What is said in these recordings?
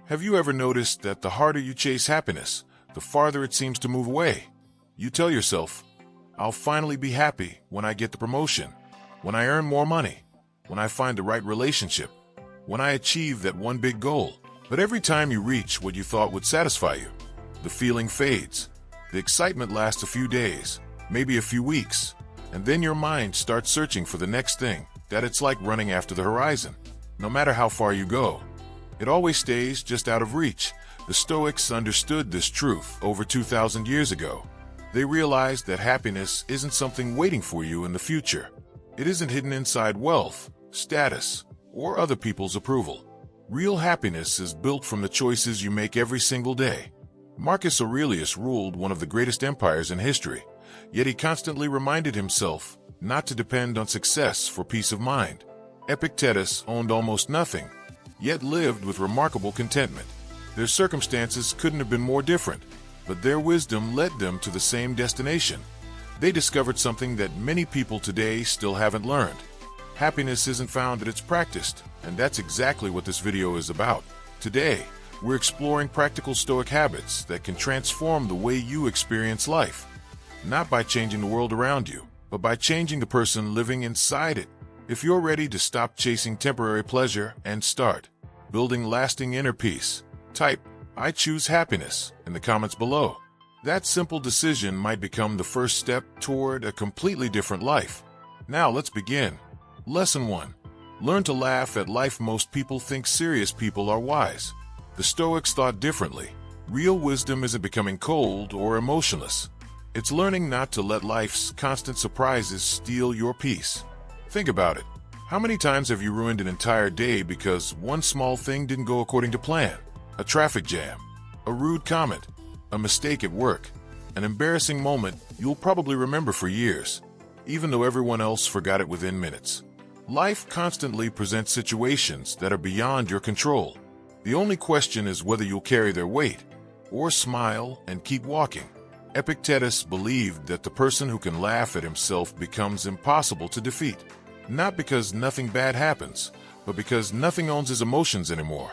Have you ever noticed that the harder you chase happiness, the farther it seems to move away? You tell yourself, I'll finally be happy when I get the promotion, when I earn more money, when I find the right relationship, when I achieve that one big goal. But every time you reach what you thought would satisfy you, the feeling fades. The excitement lasts a few days, maybe a few weeks, and then your mind starts searching for the next thing. That it's like running after the horizon. No matter how far you go, it always stays just out of reach. The Stoics understood this truth over 2,000 years ago. They realized that happiness isn't something waiting for you in the future. It isn't hidden inside wealth, status, or other people's approval. Real happiness is built from the choices you make every single day. Marcus Aurelius ruled one of the greatest empires in history, yet he constantly reminded himself not to depend on success for peace of mind. Epictetus owned almost nothing, yet lived with remarkable contentment. Their circumstances couldn't have been more different, but their wisdom led them to the same destination. They discovered something that many people today still haven't learned. Happiness isn't found that it's practiced, and that's exactly what this video is about. Today, we're exploring practical Stoic habits that can transform the way you experience life. Not by changing the world around you, but by changing the person living inside it. If you're ready to stop chasing temporary pleasure and start building lasting inner peace, type, "I choose happiness" in the comments below. That simple decision might become the first step toward a completely different life. Now let's begin. Lesson 1. Learn to laugh at life. Most people think serious people are wise. The Stoics thought differently. Real wisdom isn't becoming cold or emotionless. It's learning not to let life's constant surprises steal your peace. Think about it. How many times have you ruined an entire day because one small thing didn't go according to plan? A traffic jam, a rude comment, a mistake at work, an embarrassing moment you'll probably remember for years, even though everyone else forgot it within minutes. Life constantly presents situations that are beyond your control. The only question is whether you'll carry their weight or smile and keep walking. Epictetus believed that the person who can laugh at himself becomes impossible to defeat. Not because nothing bad happens, but because nothing owns his emotions anymore.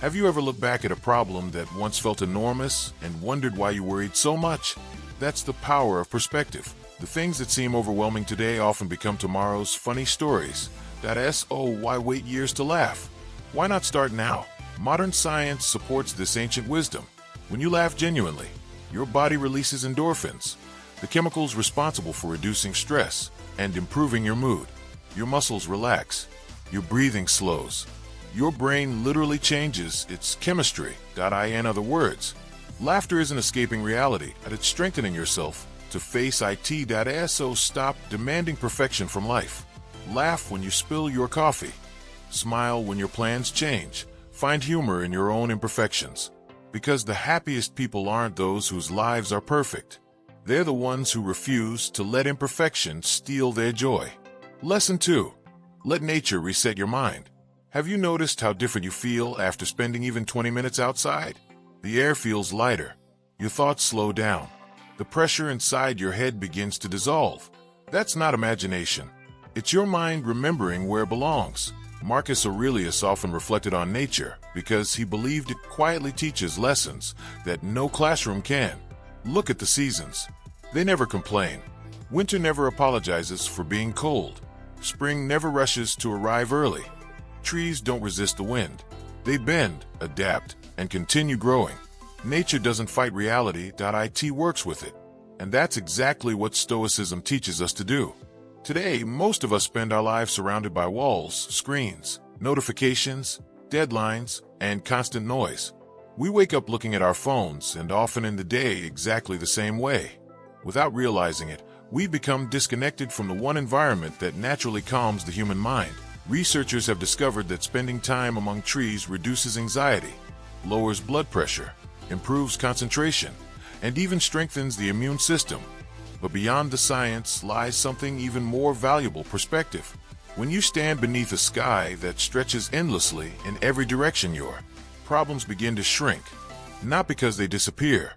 Have you ever looked back at a problem that once felt enormous and wondered why you worried so much? That's the power of perspective. The things that seem overwhelming today often become tomorrow's funny stories. So why wait years to laugh? Why not start now? Modern science supports this ancient wisdom. When you laugh genuinely, your body releases endorphins, the chemicals responsible for reducing stress and improving your mood. Your muscles relax, your breathing slows, your brain literally changes its chemistry. In other words, laughter isn't escaping reality, but it's strengthening yourself to face it. So stop demanding perfection from life. Laugh when you spill your coffee. Smile when your plans change. Find humor in your own imperfections. Because the happiest people aren't those whose lives are perfect. They're the ones who refuse to let imperfection steal their joy. Lesson 2. Let nature reset your mind. Have you noticed how different you feel after spending even 20 minutes outside? The air feels lighter. Your thoughts slow down. The pressure inside your head begins to dissolve. That's not imagination. It's your mind remembering where it belongs. Marcus Aurelius often reflected on nature because he believed it quietly teaches lessons that no classroom can. Look at the seasons. They never complain. Winter never apologizes for being cold. Spring never rushes to arrive early. Trees don't resist the wind. They bend, adapt, and continue growing. Nature doesn't fight reality. It works with it. And that's exactly what Stoicism teaches us to do. Today, most of us spend our lives surrounded by walls, screens, notifications, deadlines, and constant noise. We wake up looking at our phones and often end the day exactly the same way. Without realizing it, we've become disconnected from the one environment that naturally calms the human mind. Researchers have discovered that spending time among trees reduces anxiety, lowers blood pressure, improves concentration, and even strengthens the immune system. But beyond the science lies something even more valuable: perspective. When you stand beneath a sky that stretches endlessly in every direction, your problems begin to shrink. Not because they disappear,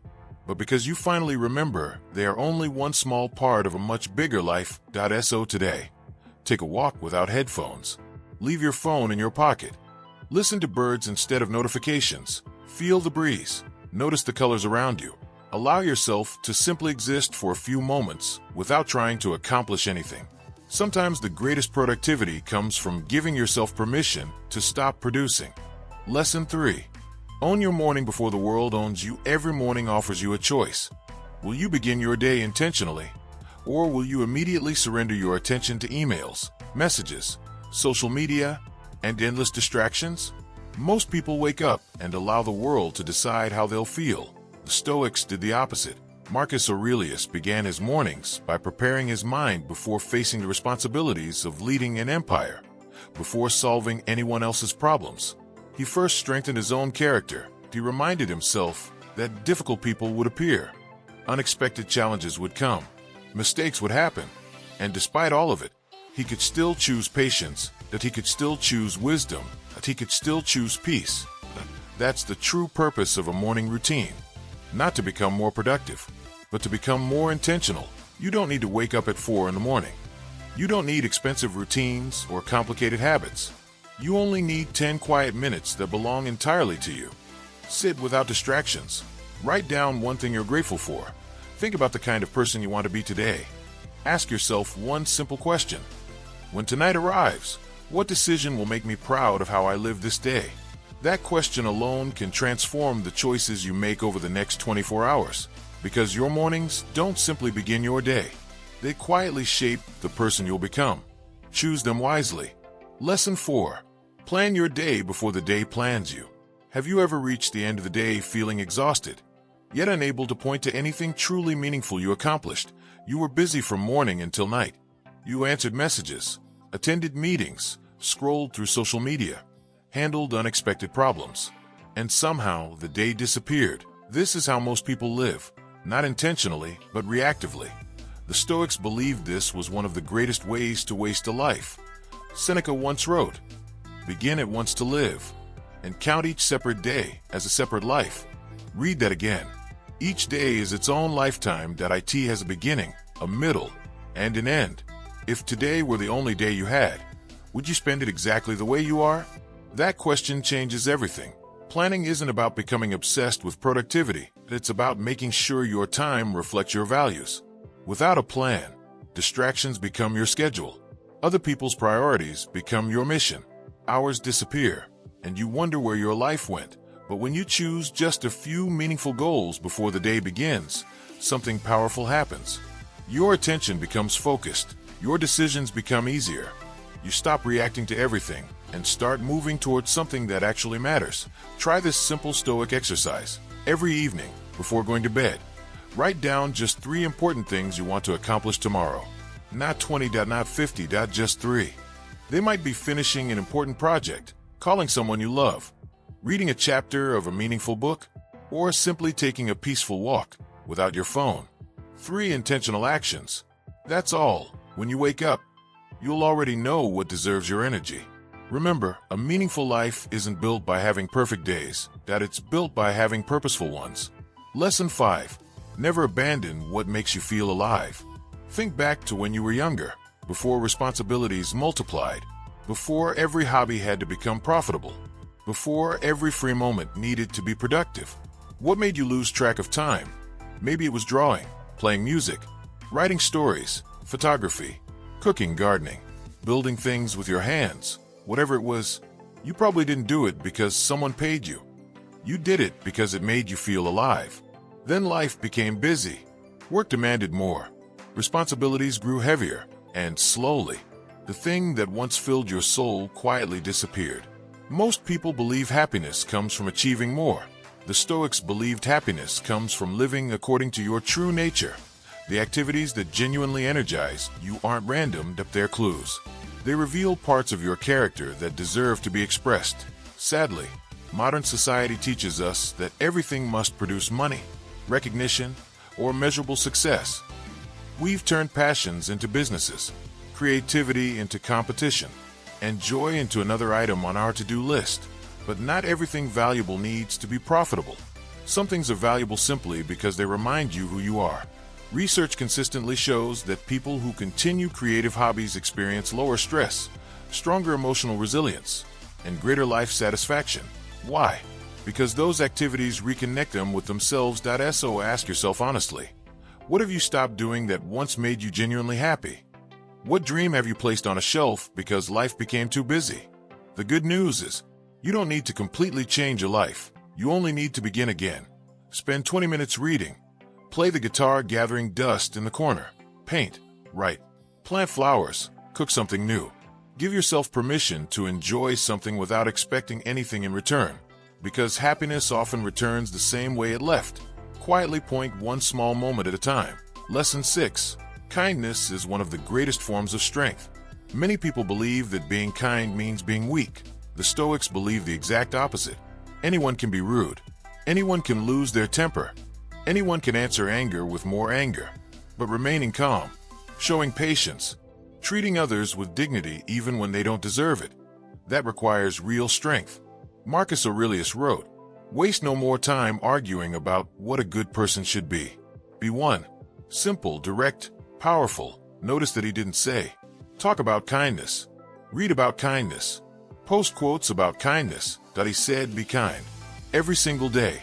but because you finally remember they are only one small part of a much bigger life. So today, take a walk without headphones. Leave your phone in your pocket. Listen to birds instead of notifications. Feel the breeze. Notice the colors around you. Allow yourself to simply exist for a few moments without trying to accomplish anything. Sometimes the greatest productivity comes from giving yourself permission to stop producing. Lesson 3. Own your morning before the world owns you. Every morning offers you a choice. Will you begin your day intentionally, or will you immediately surrender your attention to emails, messages, social media, and endless distractions? Most people wake up and allow the world to decide how they'll feel. The Stoics did the opposite. Marcus Aurelius began his mornings by preparing his mind before facing the responsibilities of leading an empire. Before solving anyone else's problems, he first strengthened his own character. He reminded himself that difficult people would appear. Unexpected challenges would come. Mistakes would happen. And despite all of it, he could still choose patience, that he could still choose wisdom, that he could still choose peace. That's the true purpose of a morning routine. Not to become more productive, but to become more intentional. You don't need to wake up at 4 in the morning. You don't need expensive routines or complicated habits. You only need 10 quiet minutes that belong entirely to you. Sit without distractions. Write down one thing you're grateful for. Think about the kind of person you want to be today. Ask yourself one simple question. When tonight arrives, what decision will make me proud of how I live this day? That question alone can transform the choices you make over the next 24 hours. Because your mornings don't simply begin your day. They quietly shape the person you'll become. Choose them wisely. Lesson 4. Plan your day before the day plans you. Have you ever reached the end of the day feeling exhausted, yet unable to point to anything truly meaningful you accomplished? You were busy from morning until night. You answered messages, attended meetings, scrolled through social media, handled unexpected problems, and somehow the day disappeared. This is how most people live, not intentionally, but reactively. The Stoics believed this was one of the greatest ways to waste a life. Seneca once wrote, "Begin at once to live, and count each separate day as a separate life." Read that again. Each day is its own lifetime. That it has a beginning, a middle, and an end. If today were the only day you had, would you spend it exactly the way you are? That question changes everything. Planning isn't about becoming obsessed with productivity. It's about making sure your time reflects your values. Without a plan, distractions become your schedule. Other people's priorities become your mission. Hours disappear, and you wonder where your life went. But when you choose just a few meaningful goals before the day begins, something powerful happens. Your attention becomes focused. Your decisions become easier. You stop reacting to everything and start moving towards something that actually matters. Try this simple Stoic exercise. Every evening, before going to bed, write down just 3 important things you want to accomplish tomorrow. Not 20, not 50, just 3. They might be finishing an important project, calling someone you love, reading a chapter of a meaningful book, or simply taking a peaceful walk without your phone. 3 intentional actions. That's all. When you wake up, you'll already know what deserves your energy. Remember, a meaningful life isn't built by having perfect days, that it's built by having purposeful ones. Lesson 5. Never abandon what makes you feel alive. Think back to when you were younger, before responsibilities multiplied, before every hobby had to become profitable, before every free moment needed to be productive. What made you lose track of time? Maybe it was drawing, playing music, writing stories, photography, cooking, gardening, building things with your hands. Whatever it was, you probably didn't do it because someone paid you. You did it because it made you feel alive. Then life became busy. Work demanded more. Responsibilities grew heavier, and slowly, the thing that once filled your soul quietly disappeared. Most people believe happiness comes from achieving more. The Stoics believed happiness comes from living according to your true nature. The activities that genuinely energize you aren't random, they're clues. They reveal parts of your character that deserve to be expressed. Sadly, modern society teaches us that everything must produce money, recognition, or measurable success. We've turned passions into businesses, creativity into competition, and joy into another item on our to-do list. But not everything valuable needs to be profitable. Some things are valuable simply because they remind you who you are. Research consistently shows that people who continue creative hobbies experience lower stress, stronger emotional resilience, and greater life satisfaction. Why? Because those activities reconnect them with themselves. So ask yourself honestly, what have you stopped doing that once made you genuinely happy? What dream have you placed on a shelf because life became too busy? The good news is, you don't need to completely change your life. You only need to begin again. Spend 20 minutes reading. Play the guitar gathering dust in the corner. Paint. Write. Plant flowers. Cook something new. Give yourself permission to enjoy something without expecting anything in return. Because happiness often returns the same way it left. Quietly point one small moment at a time. Lesson 6. Kindness is one of the greatest forms of strength. Many people believe that being kind means being weak. The Stoics believe the exact opposite. Anyone can be rude. Anyone can lose their temper. Anyone can answer anger with more anger. But remaining calm, showing patience, treating others with dignity even when they don't deserve it, that requires real strength. Marcus Aurelius wrote, "Waste no more time arguing about what a good person should be. Be one. Simple, direct, powerful." Notice that he didn't say, "Talk about kindness. Read about kindness. Post quotes about kindness." He said, "Be kind." Every single day.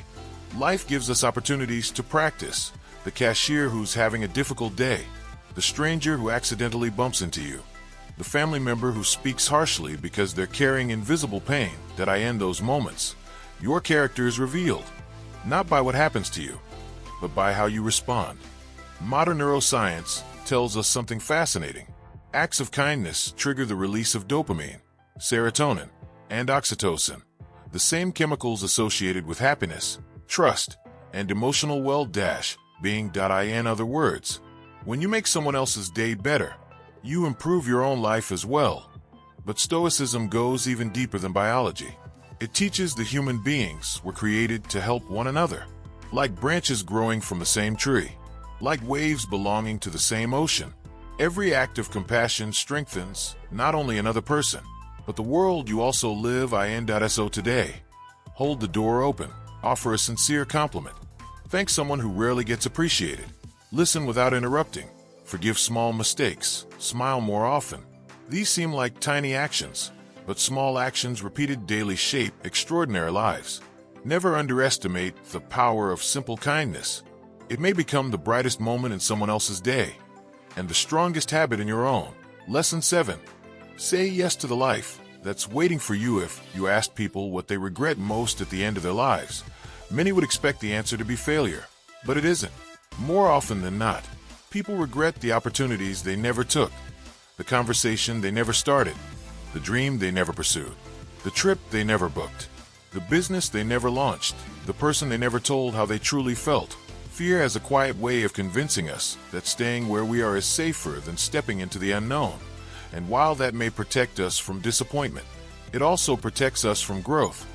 Life gives us opportunities to practice. The cashier who's having a difficult day. The stranger who accidentally bumps into you. The family member who speaks harshly because they're carrying invisible pain. In those moments, your character is revealed, not by what happens to you, but by how you respond. Modern neuroscience tells us something fascinating. Acts of kindness trigger the release of dopamine, serotonin, and oxytocin, the same chemicals associated with happiness, trust, and emotional well-being. In other words, when you make someone else's day better, you improve your own life as well. But Stoicism goes even deeper than biology. It teaches that human beings were created to help one another, like branches growing from the same tree, like waves belonging to the same ocean. Every act of compassion strengthens not only another person, but the world you also live in. So today, hold the door open, offer a sincere compliment, thank someone who rarely gets appreciated, listen without interrupting, forgive small mistakes, smile more often. These seem like tiny actions, but small actions repeated daily shape extraordinary lives. Never underestimate the power of simple kindness. It may become the brightest moment in someone else's day, and the strongest habit in your own. Lesson 7. Say yes to the life that's waiting for you. If you asked people what they regret most at the end of their lives, many would expect the answer to be failure, but it isn't. More often than not, people regret the opportunities they never took, the conversation they never started, the dream they never pursued, the trip they never booked, the business they never launched, the person they never told how they truly felt. Fear has a quiet way of convincing us that staying where we are is safer than stepping into the unknown. And while that may protect us from disappointment, it also protects us from growth.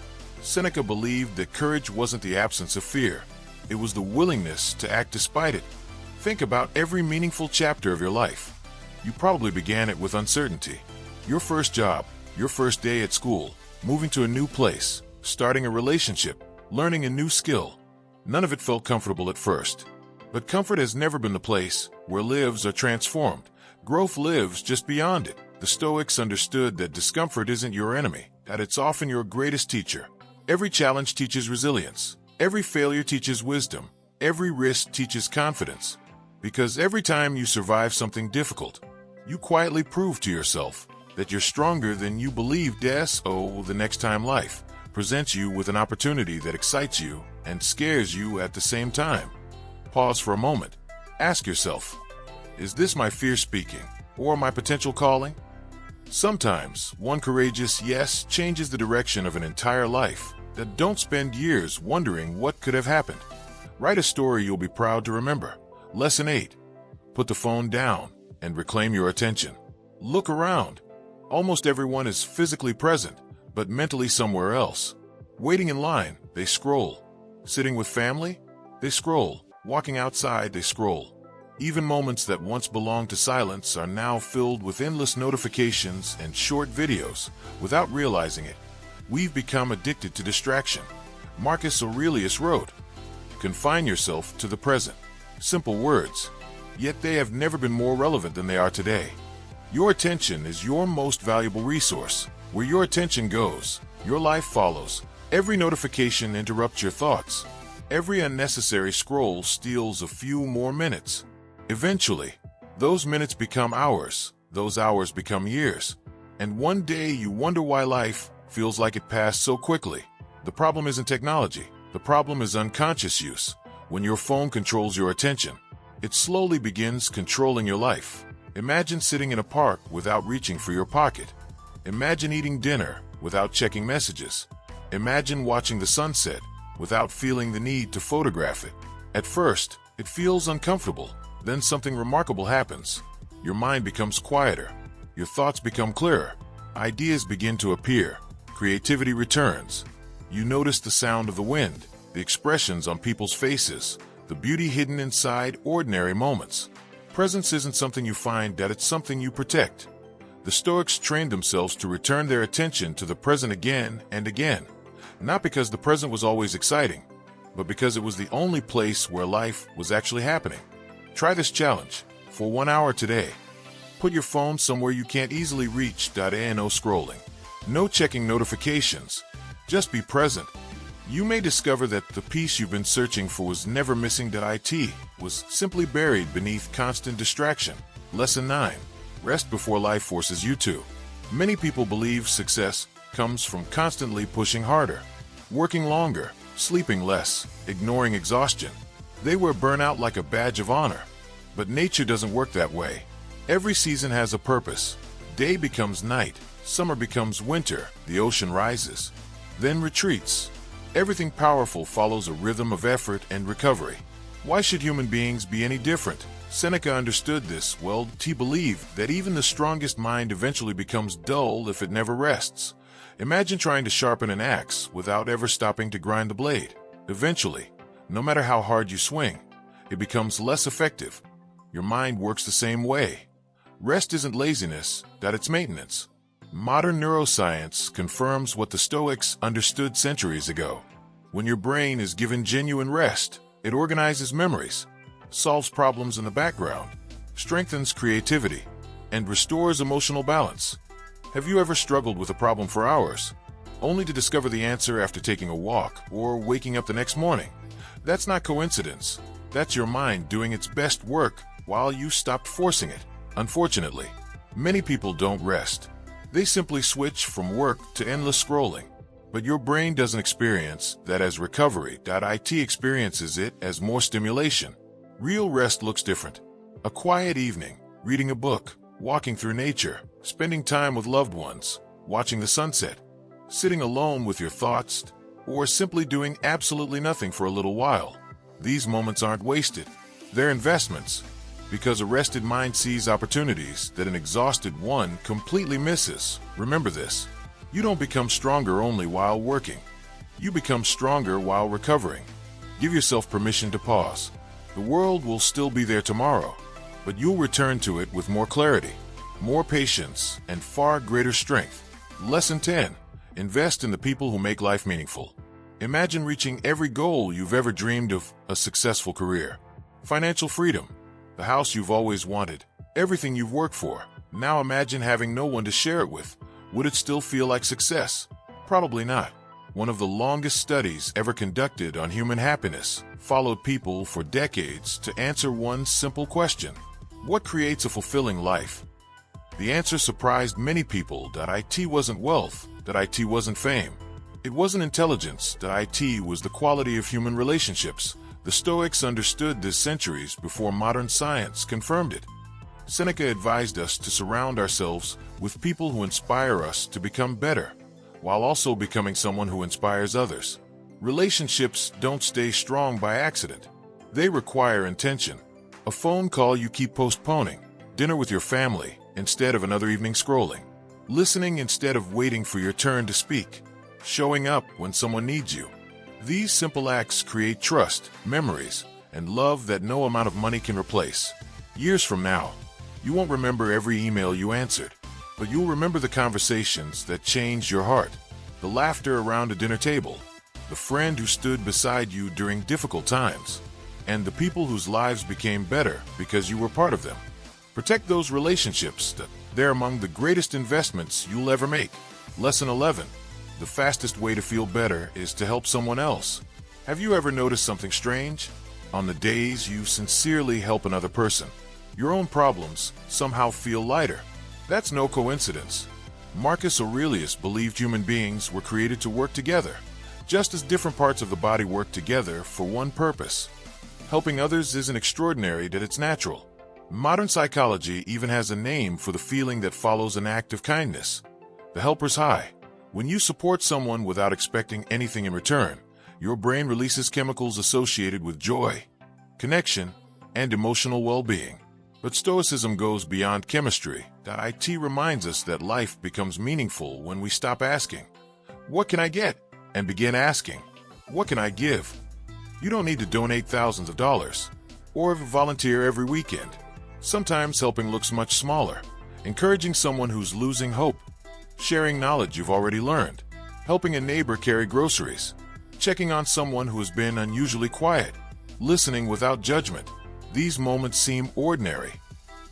Seneca believed that courage wasn't the absence of fear. It was the willingness to act despite it. Think about every meaningful chapter of your life. You probably began it with uncertainty. Your first job, your first day at school, moving to a new place, starting a relationship, learning a new skill. None of it felt comfortable at first. But comfort has never been the place where lives are transformed. Growth lives just beyond it. The Stoics understood that discomfort isn't your enemy, that it's often your greatest teacher. Every challenge teaches resilience. Every failure teaches wisdom. Every risk teaches confidence. Because every time you survive something difficult, you quietly prove to yourself that you're stronger than you believed. So the next time life presents you with an opportunity that excites you and scares you at the same time, pause for a moment. Ask yourself, is this my fear speaking or my potential calling? Sometimes one courageous yes changes the direction of an entire life. That don't spend years wondering what could have happened. Write a story you'll be proud to remember. Lesson 8. Put the phone down and reclaim your attention. Look around. Almost everyone is physically present, but mentally somewhere else. Waiting in line, they scroll. Sitting with family, they scroll. Walking outside, they scroll. Even moments that once belonged to silence are now filled with endless notifications and short videos. Without realizing it, we've become addicted to distraction. Marcus Aurelius wrote, "Confine yourself to the present." Simple words, yet they have never been more relevant than they are today. Your attention is your most valuable resource. Where your attention goes, your life follows. Every notification interrupts your thoughts. Every unnecessary scroll steals a few more minutes. Eventually, those minutes become hours, those hours become years. And one day you wonder why life feels like it passed so quickly. The problem isn't technology. The problem is unconscious use. When your phone controls your attention, it slowly begins controlling your life. Imagine sitting in a park without reaching for your pocket. Imagine eating dinner without checking messages. Imagine watching the sunset without feeling the need to photograph it. At first, it feels uncomfortable. Then something remarkable happens. Your mind becomes quieter. Your thoughts become clearer. Ideas begin to appear. Creativity returns. You notice the sound of the wind, the expressions on people's faces, the beauty hidden inside ordinary moments. Presence isn't something you find, that it's something you protect. The Stoics trained themselves to return their attention to the present again and again, not because the present was always exciting, but because it was the only place where life was actually happening. Try this challenge for 1 hour today. Put your phone somewhere you can't easily reach. No scrolling. No checking notifications. Just be present. You may discover that the peace you've been searching for was never missing. It was simply buried beneath constant distraction. Lesson 9. Rest before life forces you to. Many people believe success comes from constantly pushing harder, working longer, sleeping less, ignoring exhaustion. They wear burnout like a badge of honor. But nature doesn't work that way. Every season has a purpose. Day becomes night, summer becomes winter, the ocean rises, then retreats. Everything powerful follows a rhythm of effort and recovery. Why should human beings be any different? Seneca understood this well. He believed that even the strongest mind eventually becomes dull if it never rests. Imagine trying to sharpen an axe without ever stopping to grind the blade. Eventually, no matter how hard you swing, it becomes less effective. Your mind works the same way. Rest isn't laziness, it's maintenance. Modern neuroscience confirms what the Stoics understood centuries ago. When your brain is given genuine rest, it organizes memories, solves problems in the background, strengthens creativity, and restores emotional balance. Have you ever struggled with a problem for hours, only to discover the answer after taking a walk or waking up the next morning? That's not coincidence. That's your mind doing its best work while you stopped forcing it. Unfortunately, many people don't rest. They simply switch from work to endless scrolling. But your brain doesn't experience that as recovery. It experiences it as more stimulation. Real rest looks different. A quiet evening, reading a book, walking through nature, spending time with loved ones, watching the sunset, sitting alone with your thoughts, or simply doing absolutely nothing for a little while. These moments aren't wasted. They're investments. Because a rested mind sees opportunities that an exhausted one completely misses. Remember this. You don't become stronger only while working. You become stronger while recovering. Give yourself permission to pause. The world will still be there tomorrow, but you'll return to it with more clarity, more patience, and far greater strength. Lesson 10. Invest in the people who make life meaningful. Imagine reaching every goal you've ever dreamed of: a successful career, financial freedom, the house you've always wanted, everything you've worked for. Now imagine having no one to share it with. Would it still feel like success? Probably not. One of the longest studies ever conducted on human happiness followed people for decades to answer one simple question: what creates a fulfilling life? The answer surprised many people. It wasn't wealth, it wasn't fame, it wasn't intelligence, it was the quality of human relationships. The Stoics understood this centuries before modern science confirmed it. Seneca advised us to surround ourselves with people who inspire us to become better, while also becoming someone who inspires others. Relationships don't stay strong by accident. They require intention. A phone call you keep postponing, dinner with your family instead of another evening scrolling, listening instead of waiting for your turn to speak, showing up when someone needs you. These simple acts create trust, memories, and love that no amount of money can replace. Years from now, you won't remember every email you answered, but you'll remember the conversations that changed your heart, the laughter around a dinner table, the friend who stood beside you during difficult times, and the people whose lives became better because you were part of them. Protect those relationships. They're among the greatest investments you'll ever make. Lesson 11. The fastest way to feel better is to help someone else. Have you ever noticed something strange? On the days you sincerely help another person, your own problems somehow feel lighter. That's no coincidence. Marcus Aurelius believed human beings were created to work together, just as different parts of the body work together for one purpose. Helping others isn't extraordinary that it's natural. Modern psychology even has a name for the feeling that follows an act of kindness: the helper's high. When you support someone without expecting anything in return, your brain releases chemicals associated with joy, connection, and emotional well-being. But Stoicism goes beyond chemistry. It reminds us that life becomes meaningful when we stop asking, "What can I get?" and begin asking, "What can I give?" You don't need to donate thousands of dollars or volunteer every weekend. Sometimes helping looks much smaller. Encouraging someone who's losing hope, sharing knowledge you've already learned, helping a neighbor carry groceries, checking on someone who has been unusually quiet, listening without judgment. These moments seem ordinary,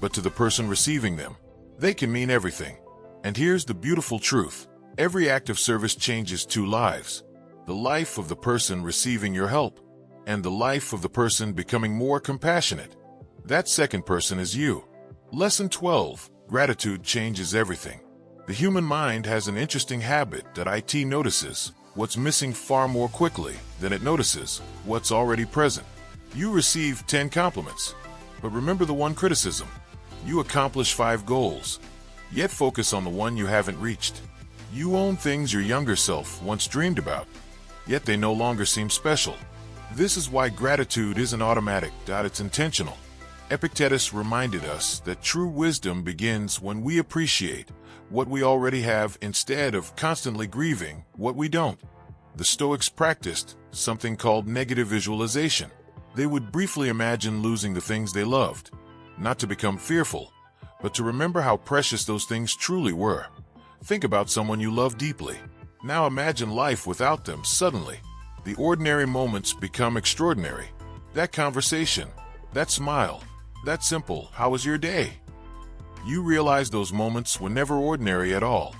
but to the person receiving them, they can mean everything. And here's the beautiful truth. Every act of service changes two lives: the life of the person receiving your help, and the life of the person becoming more compassionate. That second person is you. Lesson 12. Gratitude changes everything. The human mind has an interesting habit that it notices what's missing far more quickly than it notices what's already present. You receive 10 compliments, but remember the one criticism. You accomplish 5 goals, yet focus on the one you haven't reached. You own things your younger self once dreamed about, yet they no longer seem special. This is why gratitude isn't automatic, it's intentional. Epictetus reminded us that true wisdom begins when we appreciate what we already have instead of constantly grieving what we don't. The Stoics practiced something called negative visualization. They would briefly imagine losing the things they loved, not to become fearful, but to remember how precious those things truly were. Think about someone you love deeply. Now imagine life without them. Suddenly, the ordinary moments become extraordinary. That conversation, that smile, that simple "How was your day?" You realize those moments were never ordinary at all.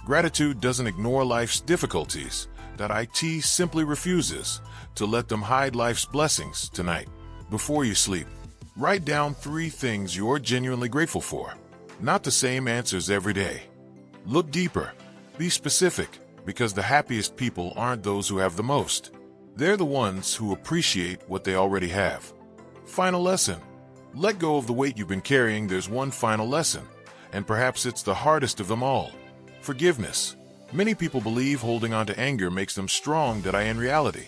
Gratitude doesn't ignore life's difficulties. It simply refuses to let them hide life's blessings. Tonight, before you sleep, write down 3 things you're genuinely grateful for. Not the same answers every day. Look deeper. Be specific, because the happiest people aren't those who have the most. They're the ones who appreciate what they already have. Final lesson. Let go of the weight you've been carrying. There's one final lesson, and perhaps it's the hardest of them all. Forgiveness. Many people believe holding on to anger makes them strong. In reality,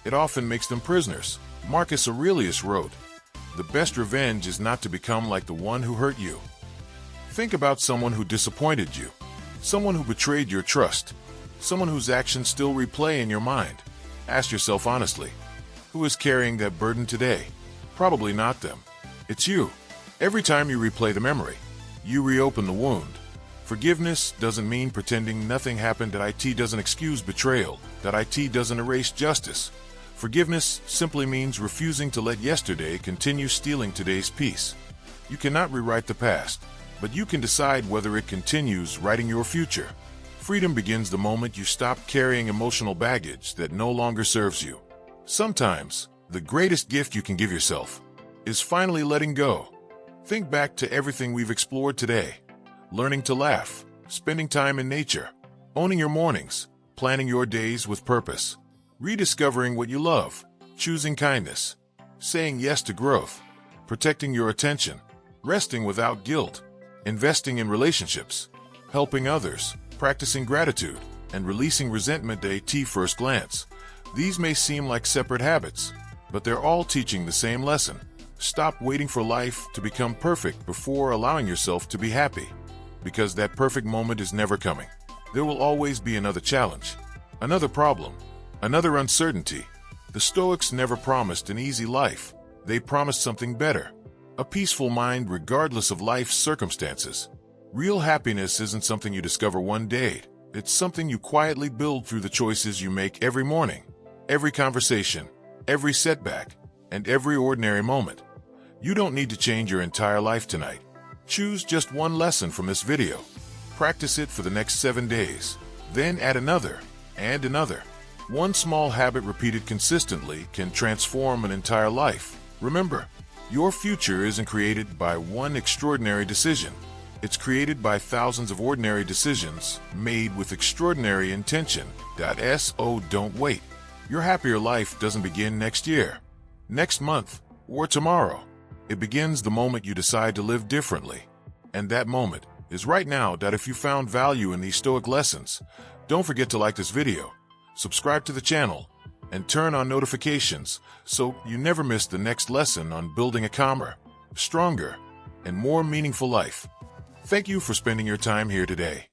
it often makes them prisoners. Marcus Aurelius wrote, "The best revenge is not to become like the one who hurt you." Think about someone who disappointed you, someone who betrayed your trust, someone whose actions still replay in your mind. Ask yourself honestly, who is carrying that burden today? Probably not them. It's you. Every time you replay the memory, you reopen the wound. Forgiveness doesn't mean pretending nothing happened. It doesn't excuse betrayal. It doesn't erase justice. Forgiveness simply means refusing to let yesterday continue stealing today's peace. You cannot rewrite the past, but you can decide whether it continues writing your future. Freedom begins the moment you stop carrying emotional baggage that no longer serves you. Sometimes, the greatest gift you can give yourself is finally letting go. Think back to everything we've explored today. Learning to laugh, spending time in nature, owning your mornings, planning your days with purpose, rediscovering what you love, choosing kindness, saying yes to growth, protecting your attention, resting without guilt, investing in relationships, helping others, practicing gratitude, and releasing resentment. At first glance, these may seem like separate habits, but they're all teaching the same lesson. Stop waiting for life to become perfect before allowing yourself to be happy, because that perfect moment is never coming. There will always be another challenge, another problem, another uncertainty. The Stoics never promised an easy life. They promised something better, a peaceful mind regardless of life's circumstances. Real happiness isn't something you discover one day. It's something you quietly build through the choices you make every morning, every conversation, every setback, and every ordinary moment. You don't need to change your entire life tonight. Choose just one lesson from this video. Practice it for the next 7 days. Then add another, and another. One small habit repeated consistently can transform an entire life. Remember, your future isn't created by one extraordinary decision. It's created by thousands of ordinary decisions made with extraordinary intention. So don't wait. Your happier life doesn't begin next year, next month, or tomorrow. It begins the moment you decide to live differently. And that moment is right now. If you found value in these Stoic lessons, don't forget to like this video, subscribe to the channel, and turn on notifications so you never miss the next lesson on building a calmer, stronger, and more meaningful life. Thank you for spending your time here today.